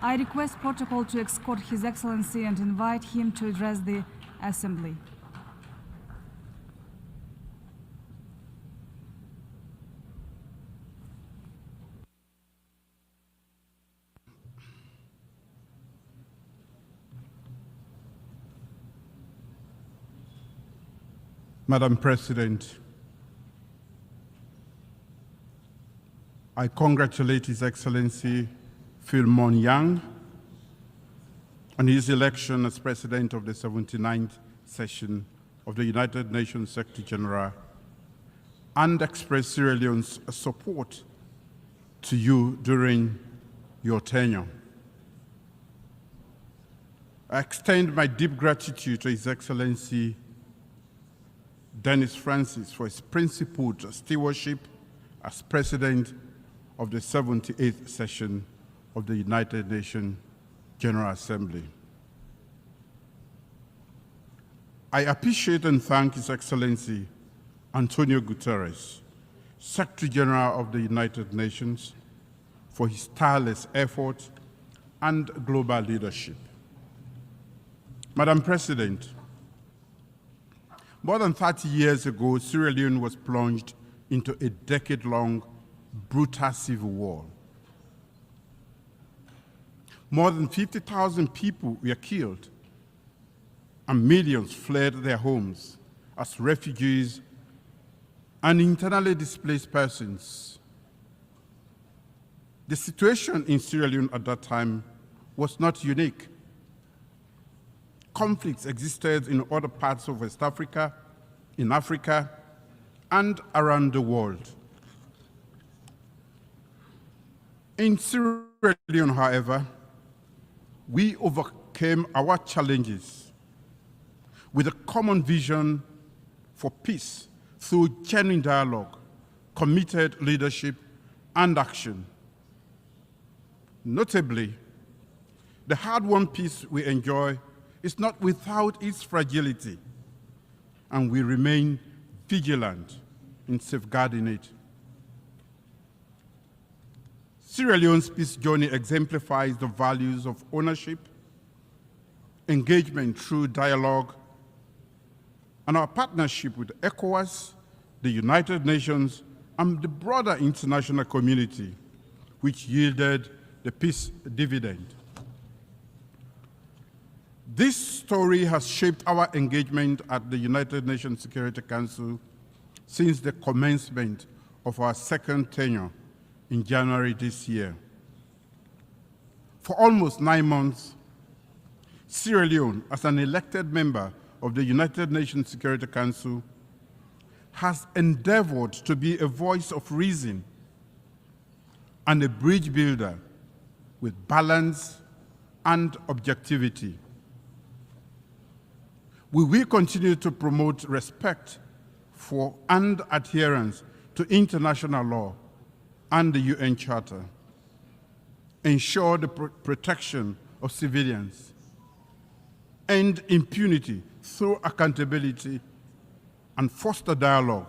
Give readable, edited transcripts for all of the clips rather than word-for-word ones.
I request protocol to escort His Excellency and invite him to address the Assembly. Madam President, I congratulate His Excellency Philemon Yang on his election as President of the 79th session of the United Nations Secretary General and express Sierra Leone's support to you during your tenure. I extend my deep gratitude to His Excellency Dennis Francis for his principled stewardship as President of the 78th session of the United Nations General Assembly. I appreciate and thank His Excellency Antonio Guterres, Secretary General of the United Nations, for his tireless effort and global leadership. Madam President, more than 30 years ago, Sierra Leone was plunged into a decade-long brutal civil war. More than 50,000 people were killed, and millions fled their homes as refugees and internally displaced persons. The situation in Sierra Leone at that time was not unique. Conflicts existed in other parts of West Africa, in Africa, and around the world. In Sierra Leone, however, we overcame our challenges with a common vision for peace through genuine dialogue, committed leadership, and action. Notably, the hard-won peace we enjoy is not without its fragility, and we remain vigilant in safeguarding it. Sierra Leone's peace journey exemplifies the values of ownership, engagement through dialogue, and our partnership with ECOWAS, the United Nations, and the broader international community, which yielded the peace dividend. This story has shaped our engagement at the United Nations Security Council since the commencement of our second tenure in January this year. For almost 9 months, Sierra Leone, as an elected member of the United Nations Security Council, has endeavored to be a voice of reason and a bridge builder with balance and objectivity. We will continue to promote respect for and adherence to international law and the UN Charter, ensure the protection of civilians, end impunity through accountability, and foster dialogue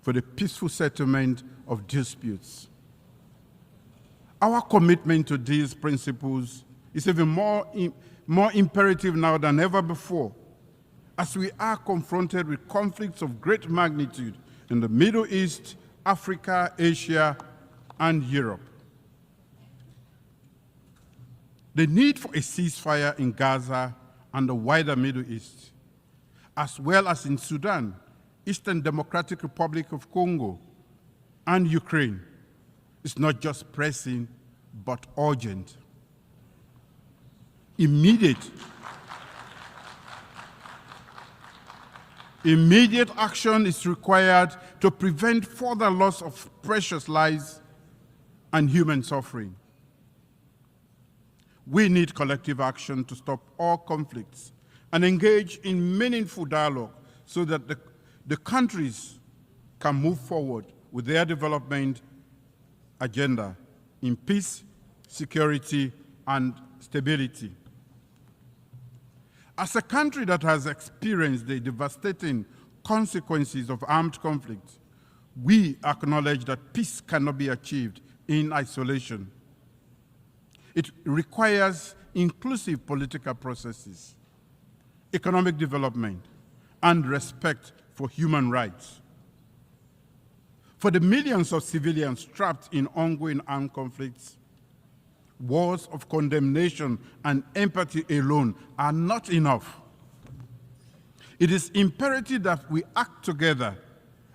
for the peaceful settlement of disputes. Our commitment to these principles is even more imperative now than ever before, as we are confronted with conflicts of great magnitude in the Middle East, Africa, Asia, and Europe. The need for a ceasefire in Gaza and the wider Middle East, as well as in Sudan, Eastern Democratic Republic of Congo, and Ukraine, is not just pressing, but urgent. Immediate action is required to prevent further loss of precious lives and human suffering. We need collective action to stop all conflicts and engage in meaningful dialogue so that the countries can move forward with their development agenda in peace, security, and stability. As a country that has experienced the devastating consequences of armed conflict, we acknowledge that peace cannot be achieved in isolation. It requires inclusive political processes, economic development, and respect for human rights. For the millions of civilians trapped in ongoing armed conflicts, words of condemnation and empathy alone are not enough. It is imperative that we act together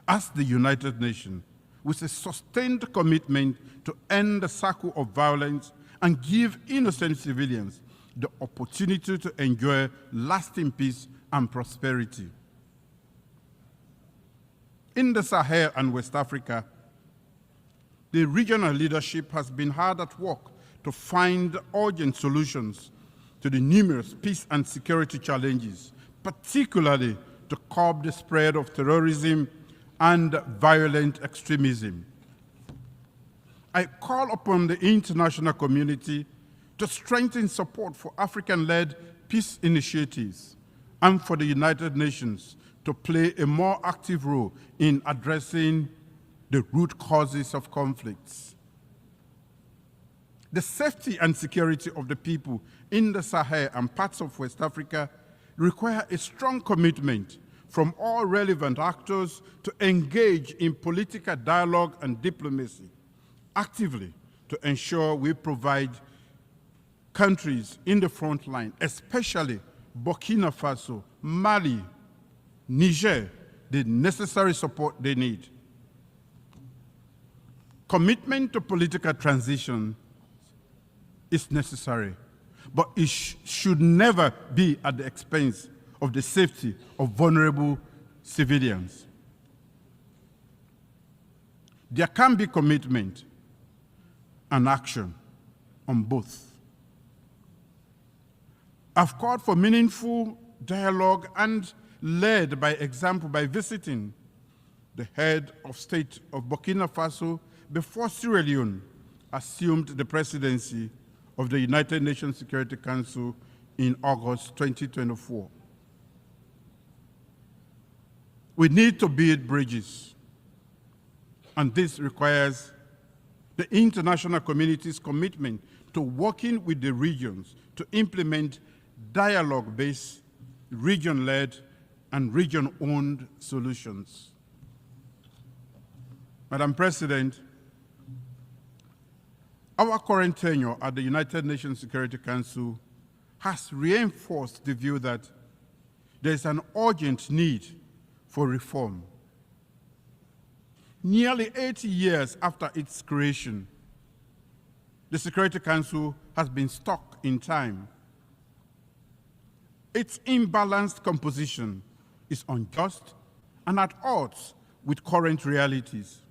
as the United Nations with a sustained commitment to end the cycle of violence and give innocent civilians the opportunity to enjoy lasting peace and prosperity. In the Sahel and West Africa, the regional leadership has been hard at work to find urgent solutions to the numerous peace and security challenges, particularly to curb the spread of terrorism and violent extremism. I call upon the international community to strengthen support for African-led peace initiatives and for the United Nations to play a more active role in addressing the root causes of conflicts. The safety and security of the people in the Sahel and parts of West Africa require a strong commitment from all relevant actors to engage in political dialogue and diplomacy actively to ensure we provide countries in the front line, especially Burkina Faso, Mali, Niger, the necessary support they need. Commitment to political transition is necessary, but it should never be at the expense of the safety of vulnerable civilians. There can be commitment and action on both. I've called for meaningful dialogue and led by example by visiting the head of state of Burkina Faso before Sierra Leone assumed the presidency of the United Nations Security Council in August 2024. We need to build bridges, and this requires the international community's commitment to working with the regions to implement dialogue-based, region-led, and region-owned solutions. Madam President, our current tenure at the United Nations Security Council has reinforced the view that there is an urgent need for reform. Nearly 80 years after its creation, the Security Council has been stuck in time. Its imbalanced composition is unjust and at odds with current realities,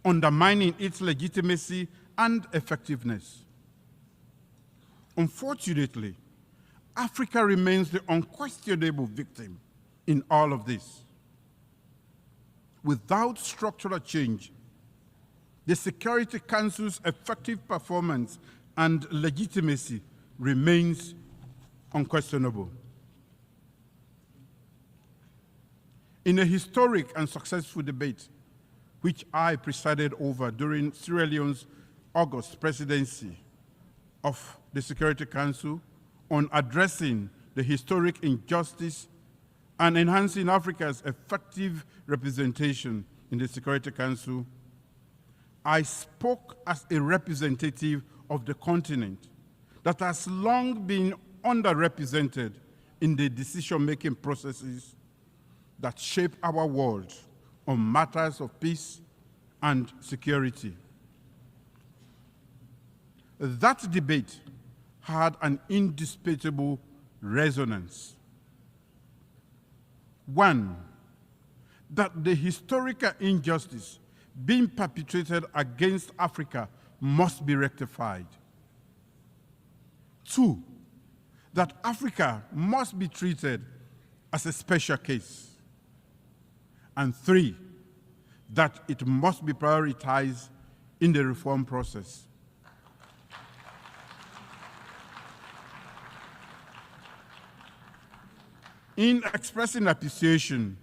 undermining its legitimacy and effectiveness. Unfortunately, Africa remains the unquestionable victim in all of this. Without structural change, the Security Council's effective performance and legitimacy remains unquestionable. In a historic and successful debate, which I presided over during Sierra Leone's August presidency of the Security Council on addressing the historic injustice and enhancing Africa's effective representation in the Security Council, I spoke as a representative of the continent that has long been underrepresented in the decision-making processes that shape our world on matters of peace and security. That debate had an indisputable resonance. One, that the historical injustice being perpetrated against Africa must be rectified. Two, that Africa must be treated as a special case. And three, that it must be prioritized in the reform process. In expressing appreciation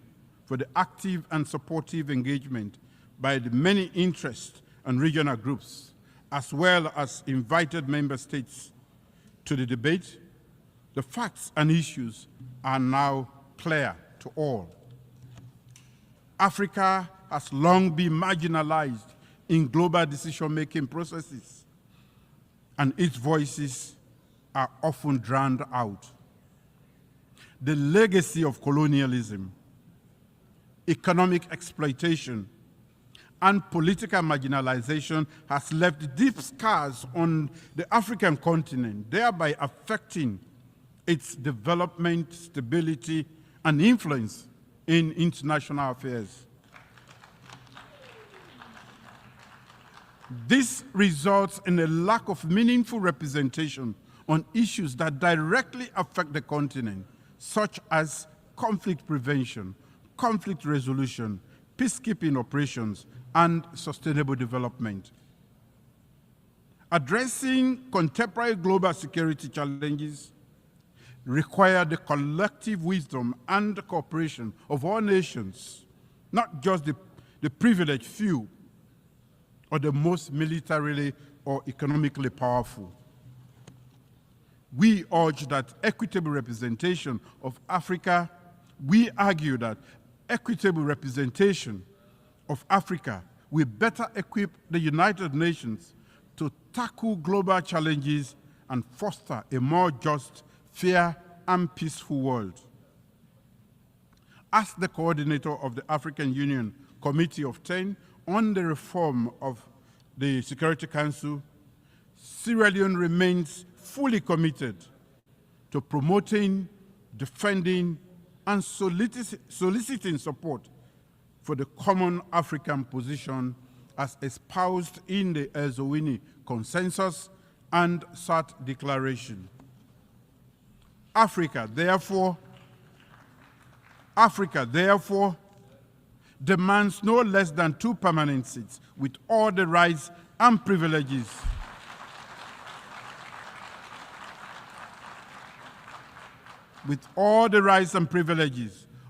for the active and supportive engagement by the many interest and regional groups, as well as invited member states to the debate, the facts and issues are now clear to all. Africa has long been marginalized in global decision-making processes, and its voices are often drowned out. The legacy of colonialism, economic exploitation, and political marginalization has left deep scars on the African continent, thereby affecting its development, stability, and influence in international affairs. This results in a lack of meaningful representation on issues that directly affect the continent, such as conflict prevention, conflict resolution, peacekeeping operations, and sustainable development. Addressing contemporary global security challenges require the collective wisdom and cooperation of all nations, not just the privileged few or the most militarily or economically powerful. We urge that equitable representation of Africa, we argue that equitable representation of Africa will better equip the United Nations to tackle global challenges and foster a more just, fair, and peaceful world. As the coordinator of the African Union Committee of 10 on the reform of the Security Council, Sierra Leone remains fully committed to promoting, defending, and soliciting support for the common African position as espoused in the Ezowini Consensus and SAT Declaration. Africa, therefore, demands no less than 2 permanent seats with all the rights and privileges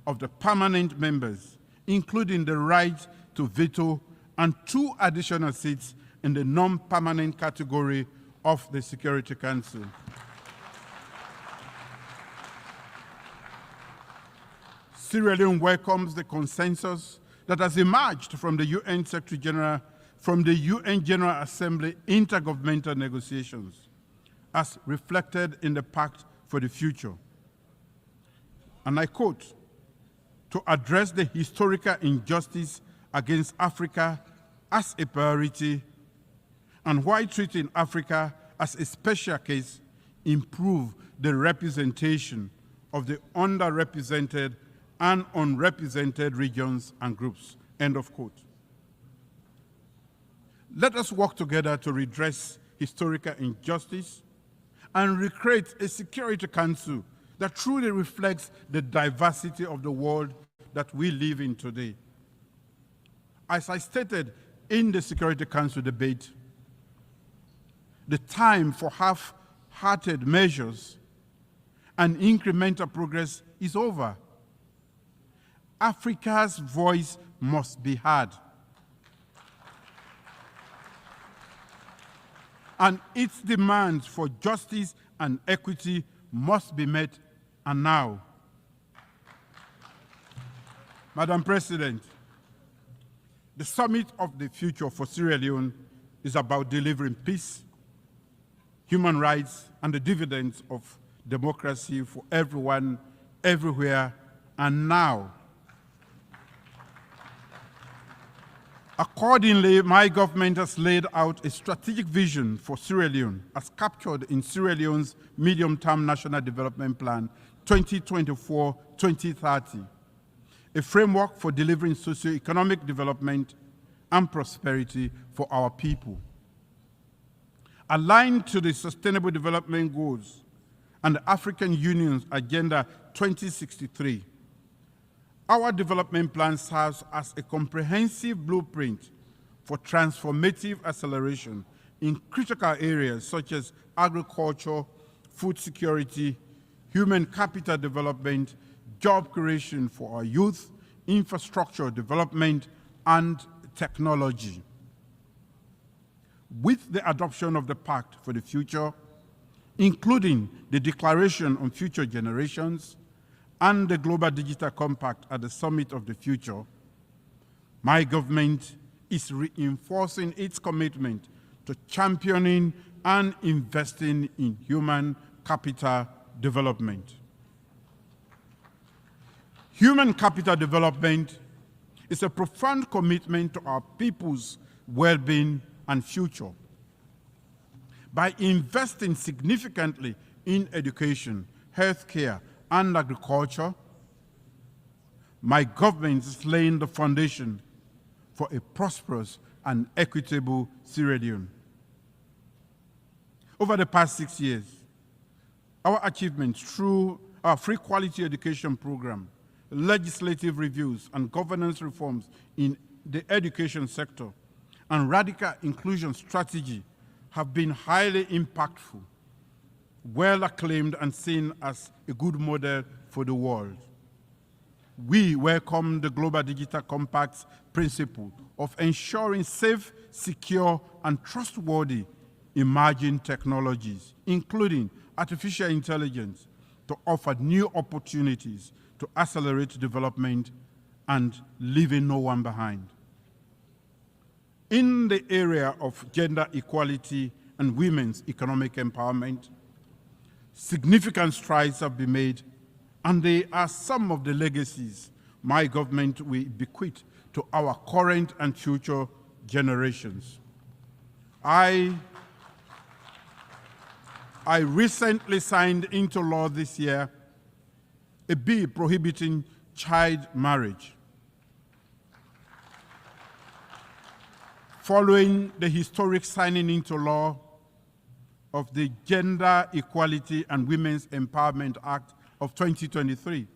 of the permanent members, including the right to veto, and 2 additional seats in the non-permanent category of the Security Council. Sierra Leone welcomes the consensus that has emerged from the UN General Assembly intergovernmental negotiations, as reflected in the Pact for the Future. And I quote, "To address the historical injustice against Africa as a priority, and while treating Africa as a special case, improve the representation of the underrepresented and unrepresented regions and groups," end of quote. Let us work together to redress historical injustice and recreate a Security Council that truly reflects the diversity of the world that we live in today. As I stated in the Security Council debate, the time for half-hearted measures and incremental progress is over. Africa's voice must be heard, and its demands for justice and equity must be met, and now. Madam President, the Summit of the Future for Sierra Leone is about delivering peace, human rights, and the dividends of democracy for everyone, everywhere, and now. Accordingly, my government has laid out a strategic vision for Sierra Leone as captured in Sierra Leone's Medium-Term National Development Plan 2024-2030, a framework for delivering socio-economic development and prosperity for our people. Aligned to the Sustainable Development Goals and the African Union's Agenda 2063, our development plan serves as a comprehensive blueprint for transformative acceleration in critical areas such as agriculture, food security, human capital development, job creation for our youth, infrastructure development, and technology. with the adoption of the Pact for the Future, including the Declaration on Future Generations and the Global Digital Compact at the Summit of the Future, my government is reinforcing its commitment to championing and investing in human capital development. Human capital development is a profound commitment to our people's well-being and future. By investing significantly in education, healthcare, and agriculture, my government is laying the foundation for a prosperous and equitable Sierra Leone. Over the past 6 years, our achievements through our free quality education program, legislative reviews, and governance reforms in the education sector, and radical inclusion strategy have been highly impactful, well acclaimed, and seen as a good model for the world. We welcome the Global Digital Compact's principle of ensuring safe, secure, and trustworthy emerging technologies, including artificial intelligence, to offer new opportunities to accelerate development and leaving no one behind. In the area of gender equality and women's economic empowerment, significant strides have been made, and they are some of the legacies my government will bequeath to our current and future generations. I recently signed into law this year a bill prohibiting child marriage. Following the historic signing into law of the Gender Equality and Women's Empowerment Act of 2023.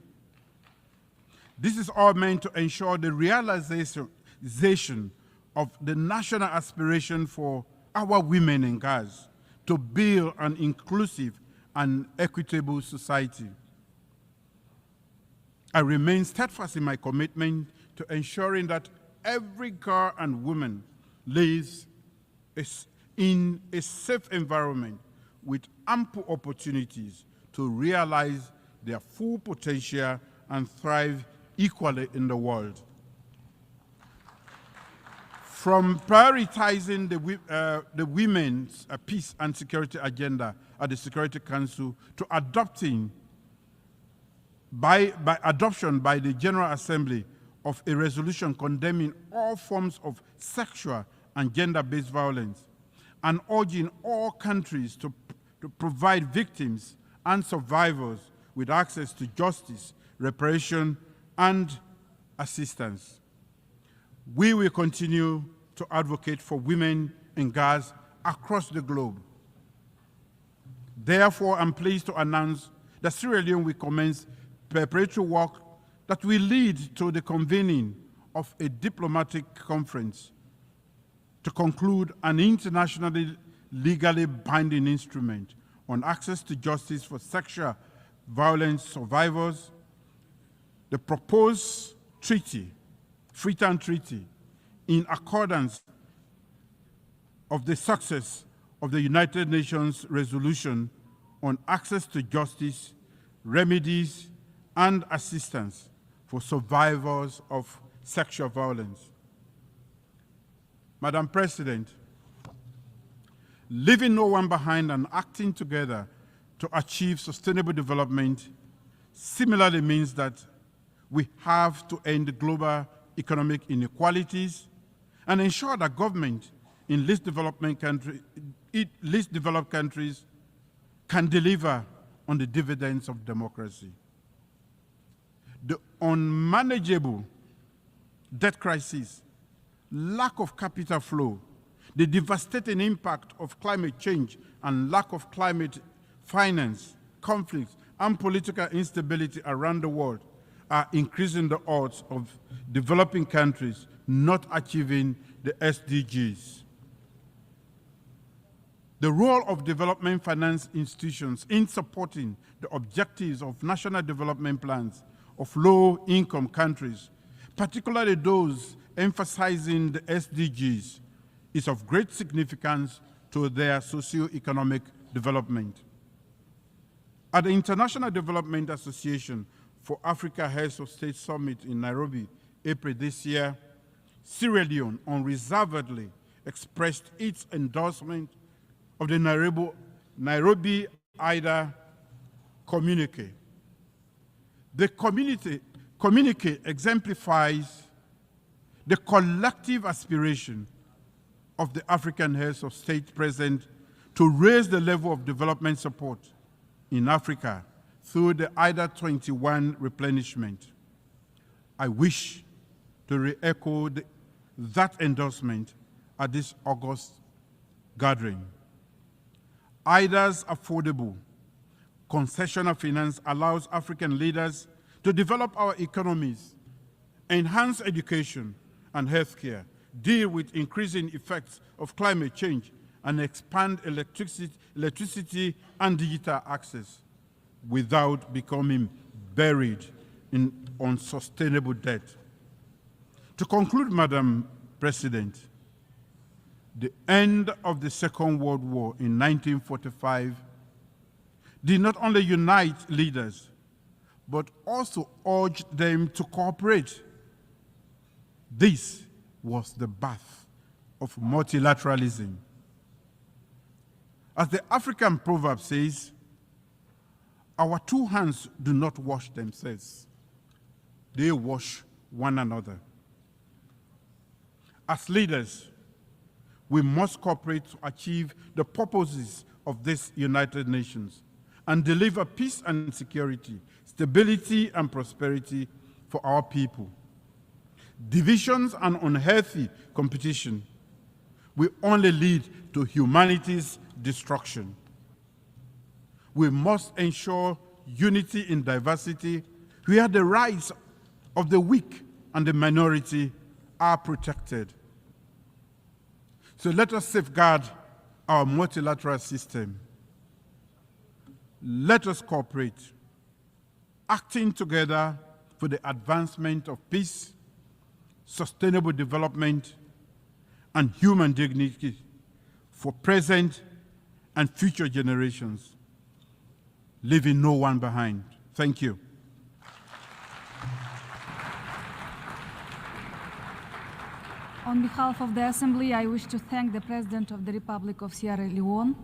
This is all meant to ensure the realization of the national aspiration for our women and girls to build an inclusive and equitable society. I remain steadfast in my commitment to ensuring that every girl and woman lives in a safe environment with ample opportunities to realize their full potential and thrive equally in the world. From prioritizing the women's peace and security agenda at the Security Council to adoption by the General Assembly of a resolution condemning all forms of sexual and gender-based violence, and urging all countries to provide victims and survivors with access to justice, reparation, and assistance. We will continue to advocate for women and girls across the globe. Therefore, I'm pleased to announce that Sierra Leone will commence preparatory work that will lead to the convening of a diplomatic conference to conclude an internationally legally binding instrument on access to justice for sexual violence survivors. The proposed treaty, Freetown Treaty, in accordance of the success of the United Nations resolution on access to justice, remedies, and assistance for survivors of sexual violence. Madam President, leaving no one behind and acting together to achieve sustainable development similarly means that we have to end global economic inequalities and ensure that government in least developed countries can deliver on the dividends of democracy. The unmanageable debt crisis, lack of capital flow, the devastating impact of climate change and lack of climate finance, conflicts, and political instability around the world are increasing the odds of developing countries not achieving the SDGs. The role of development finance institutions in supporting the objectives of national development plans of low-income countries, particularly those emphasizing the SDGs, is of great significance to their socio-economic development. At the International Development Association for Africa Heads of State Summit in Nairobi, April this year, Sierra Leone unreservedly expressed its endorsement of the Nairobi IDA communique. The communique exemplifies the collective aspiration of the African heads of state present to raise the level of development support in Africa through the IDA 21 replenishment. I wish to re-echo that endorsement at this August gathering. IDA's affordable concessional finance allows African leaders to develop our economies, enhance education and healthcare, deal with increasing effects of climate change, and expand electricity and digital access without becoming buried in unsustainable debt. To conclude, Madam President, the end of the Second World War in 1945 did not only unite leaders, but also urged them to cooperate. This was the birth of multilateralism. As the African proverb says, our two hands do not wash themselves, they wash one another. As leaders, we must cooperate to achieve the purposes of this United Nations and deliver peace and security, stability and prosperity for our people. Divisions and unhealthy competition will only lead to humanity's destruction. We must ensure unity in diversity, where the rights of the weak and the minority are protected. So let us safeguard our multilateral system. Let us cooperate, acting together for the advancement of peace, sustainable development, and human dignity for present and future generations, leaving no one behind. Thank you. On behalf of the Assembly, I wish to thank the President of the Republic of Sierra Leone,